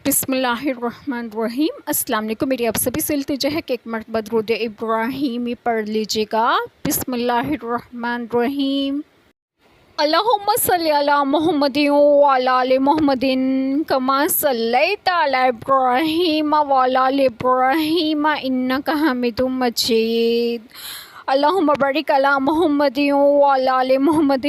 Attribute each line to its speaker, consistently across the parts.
Speaker 1: بسم اللہ الرحمن الرحیم۔ السلام علیکم۔ میری آپ سبھی سے التجا ہے کہ ایک مرتبہ درود ابراہیمی پڑھ لیجیے گا۔ بسم اللہ الرحمن الرحیم۔ اللہم صلی علی محمد وعلی آل محمد کما صلیت علی ابراہیم وعلی آل ابراہیم انک حمید مجید۔ اللہم بارک علی محمد وعلی آل محمد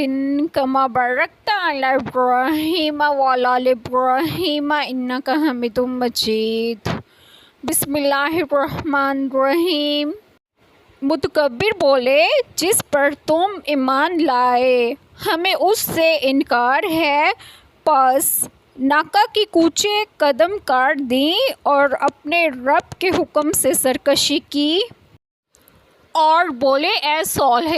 Speaker 1: کما بارکت علی ابراہیم وعلی آل ابراہیم انک حمید مجید۔ بسم اللہ الرحمن الرحیم۔ متکبر بولے جس پر تم ایمان لائے ہمیں اس سے انکار ہے، پس ناکہ کی کوچے قدم کاٹ دیں اور اپنے رب کے حکم سے سرکشی کی، اور بولے اے صالح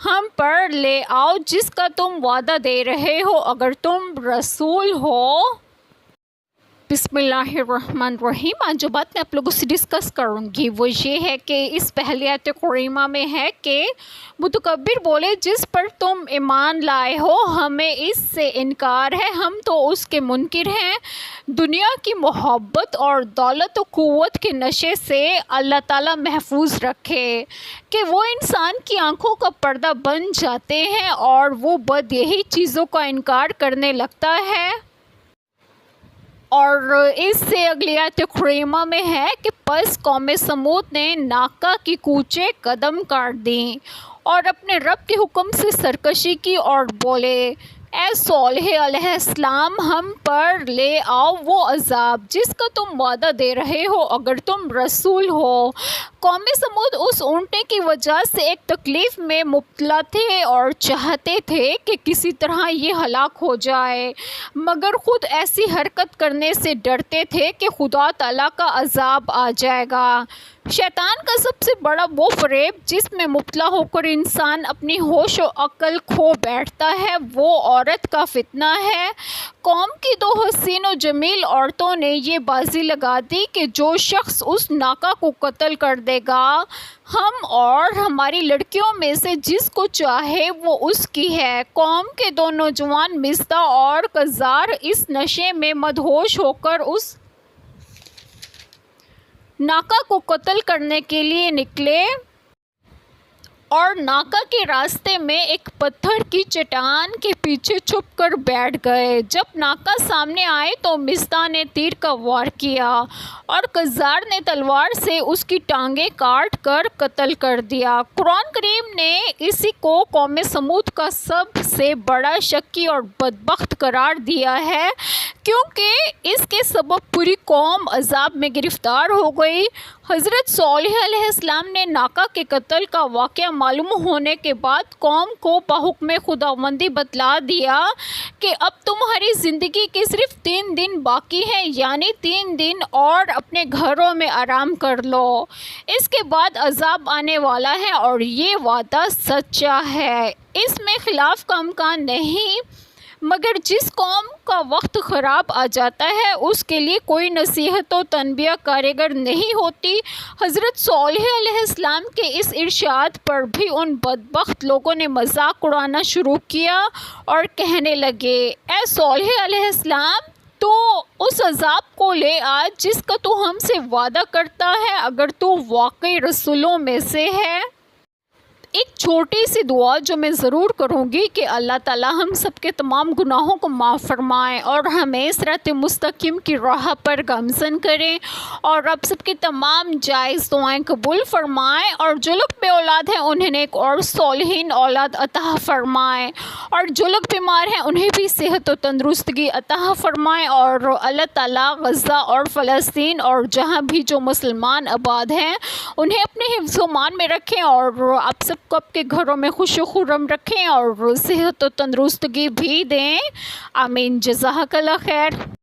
Speaker 1: ہم پر لے آؤ جس کا تم وعدہ دے رہے ہو اگر تم رسول ہو۔ بسم اللہ الرحمن الرحیم۔ آج جو بات میں آپ لوگوں سے ڈسکس کروں گی وہ یہ ہے کہ اس پہلی آیت کریمہ میں ہے کہ متکبر بولے جس پر تم ایمان لائے ہو ہمیں اس سے انکار ہے، ہم تو اس کے منکر ہیں۔ دنیا کی محبت اور دولت و قوت کے نشے سے اللہ تعالیٰ محفوظ رکھے کہ وہ انسان کی آنکھوں کا پردہ بن جاتے ہیں اور وہ بدیہی چیزوں کا انکار کرنے لگتا ہے۔ اور اس سے اگلی آیت کریمہ میں ہے کہ پس قوم سمود نے ناکہ کی کوچے قدم کاٹ دیں اور اپنے رب کے حکم سے سرکشی کی اور بولے اے صالح علیہ السلام ہم پر لے آؤ وہ عذاب جس کا تم وعدہ دے رہے ہو اگر تم رسول ہو۔ قوم سمود اس اونٹنے کی وجہ سے ایک تکلیف میں مبتلا تھے اور چاہتے تھے کہ کسی طرح یہ ہلاک ہو جائے، مگر خود ایسی حرکت کرنے سے ڈرتے تھے کہ خدا تعالیٰ کا عذاب آ جائے گا۔ شیطان کا سب سے بڑا وہ فریب جس میں مبتلا ہو کر انسان اپنی ہوش و عقل کھو بیٹھتا ہے وہ عورت کا فتنہ ہے۔ قوم کی دو حسین و جمیل عورتوں نے یہ بازی لگا دی کہ جو شخص اس ناکہ کو قتل کر دے گا ہم اور ہماری لڑکیوں میں سے جس کو چاہے وہ اس کی ہے۔ قوم کے دو نوجوان مصطح اور قذار اس نشے میں مدہوش ہو کر اس ناکہ کو قتل کرنے کے لیے نکلے اور ناکہ کے راستے میں ایک پتھر کی چٹان کے پیچھے چھپ کر بیٹھ گئے۔ جب ناکہ سامنے آئے تو مصطح نے تیر کا وار کیا اور قذار نے تلوار سے اس کی ٹانگیں کاٹ کر قتل کر دیا۔ قرآن کریم نے اسی کو قوم سمود کا سب سے بڑا شقی اور بدبخت قرار دیا ہے کیونکہ اس کے سبب پوری قوم عذاب میں گرفتار ہو گئی۔ حضرت صالح علیہ السلام نے ناکہ کے قتل کا واقعہ معلوم ہونے کے بعد قوم کو بحکم خداوندی بتلا دیا کہ اب تمہاری زندگی کے صرف 3 دن باقی ہیں، یعنی 3 دن اور اپنے گھروں میں آرام کر لو، اس کے بعد عذاب آنے والا ہے اور یہ وعدہ سچا ہے، اس میں خلاف کا امکان نہیں۔ مگر جس قوم کا وقت خراب آ جاتا ہے اس کے لیے کوئی نصیحت و تنبیہ کارگر نہیں ہوتی۔ حضرت صالح علیہ السلام کے اس ارشاد پر بھی ان بدبخت لوگوں نے مذاق اڑانا شروع کیا اور کہنے لگے اے صالح علیہ السلام تو اس عذاب کو لے آ جس کا تو ہم سے وعدہ کرتا ہے اگر تو واقعی رسولوں میں سے ہے۔ ایک چھوٹی سی دعا جو میں ضرور کروں گی کہ اللہ تعالیٰ ہم سب کے تمام گناہوں کو معاف فرمائے اور ہمیں صراط مستقیم کی راہ پر گامزن کریں اور رب سب کی تمام جائز دعائیں قبول فرمائے، اور جو لوگ بے اولاد ہیں انہیں ایک اور صالحین اولاد عطا فرمائے، اور جو لوگ بیمار ہیں انہیں بھی صحت و تندرستگی عطا فرمائے، اور اللہ تعالیٰ غزہ اور فلسطین اور جہاں بھی جو مسلمان آباد ہیں انہیں اپنے حفظ و امان میں رکھیں، اور آپ سب کو آپ کے گھروں میں خوش و خرم رکھیں اور صحت و تندرستگی بھی دیں۔ آمین۔ جزاک اللہ خیر۔